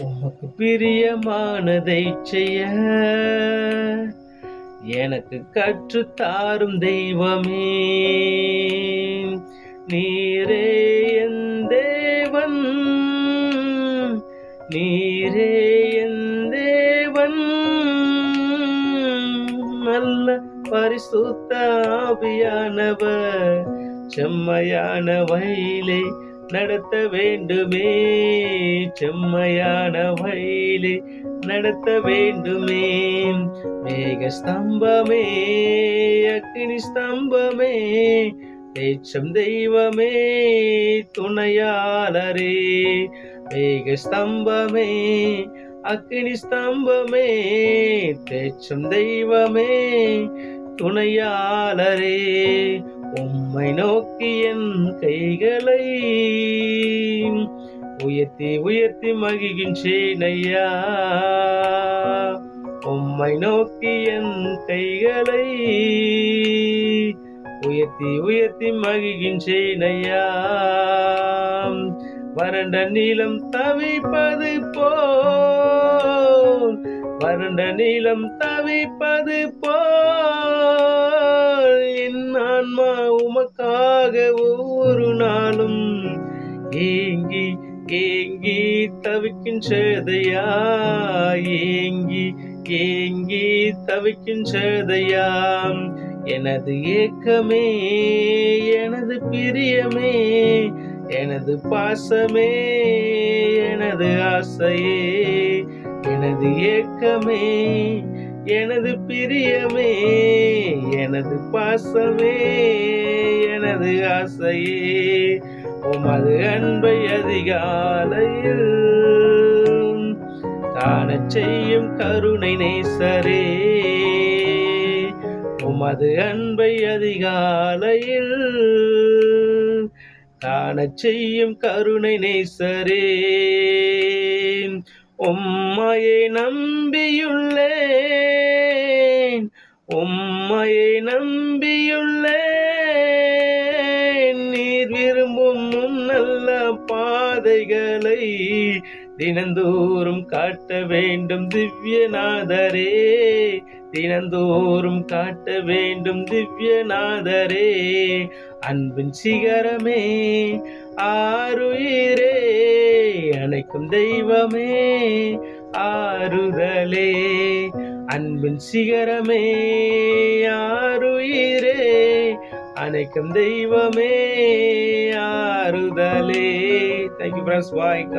உமக்கு பிரியமானதைச் செய்ய எனக்கு கற்றுத்தாரும் தெய்வமே. நீரே என் தேவன், நீரே என் தேவன். நல்ல பரிசுத்த ஆவியானவர் செம்மையான வழியிலே நடத்த வேண்டுமே, செம்மையான வழியிலே நடத்த வேண்டுமே. மேக ஸ்தம்பமே, அக்கினி ஸ்தம்பமே, தேற்றம் தெய்வமே, துணையாளரே. மேக ஸ்தம்பமே, அக்கினி ஸ்தம்பமே, தேற்றம் தெய்வமே, துணையாளரே. உம்மை நோக்கி என் கைகளை உயர்த்தி உயர்த்தி மகிழ்கின்றேன் ஐயா. உம்மை நோக்கி என் கைகளை உயர்த்தி உயர்த்தி மகிழ்கின்றேன் ஐயா. வறண்ட நீளம் தவிப்பது போல், வறண்ட நீளம் தவிப்பது போல் என் ஆன்மா உமக்காக ஒவ்வொரு நாளும் ஏங்கி ஏங்கி தவிக்கின்றதையா, ஏங்கி ஏங்கி தவிக்கின்றதையா. எனது ஏக்கமே, எனது பிரியமே, எனது பாசமே, எனது ஆசையே. எனது ஏக்கமே, எனது பிரியமே, எனது பாசமே, எனது ஆசையே. உமது அன்பை அதிகாலையில் காணச் செய்யும் கருணை நேசரே. உமது அன்பை அதிகாலையில் காணச் செய்யும் கருணை நேசரே. உம்மையை நம்பியுள்ளேன், உம்மையை நம்பியுள்ளேன். நீர் விரும்பும் நல்ல பாதைகளை தினந்தோறும் காட்ட வேண்டும் திவ்யநாதரே, தினந்தோறும் காட்ட வேண்டும் திவ்யநாதரே. அன்பின் சிகரமே, ஆருயிரே, அணைக்கும் தெய்வமே, ஆறுதலே. அன்பின் சிகரமே, ஆருயிரே, அணைக்கும் தெய்வமே, ஆறுதலே. Thank you friends. Bye. God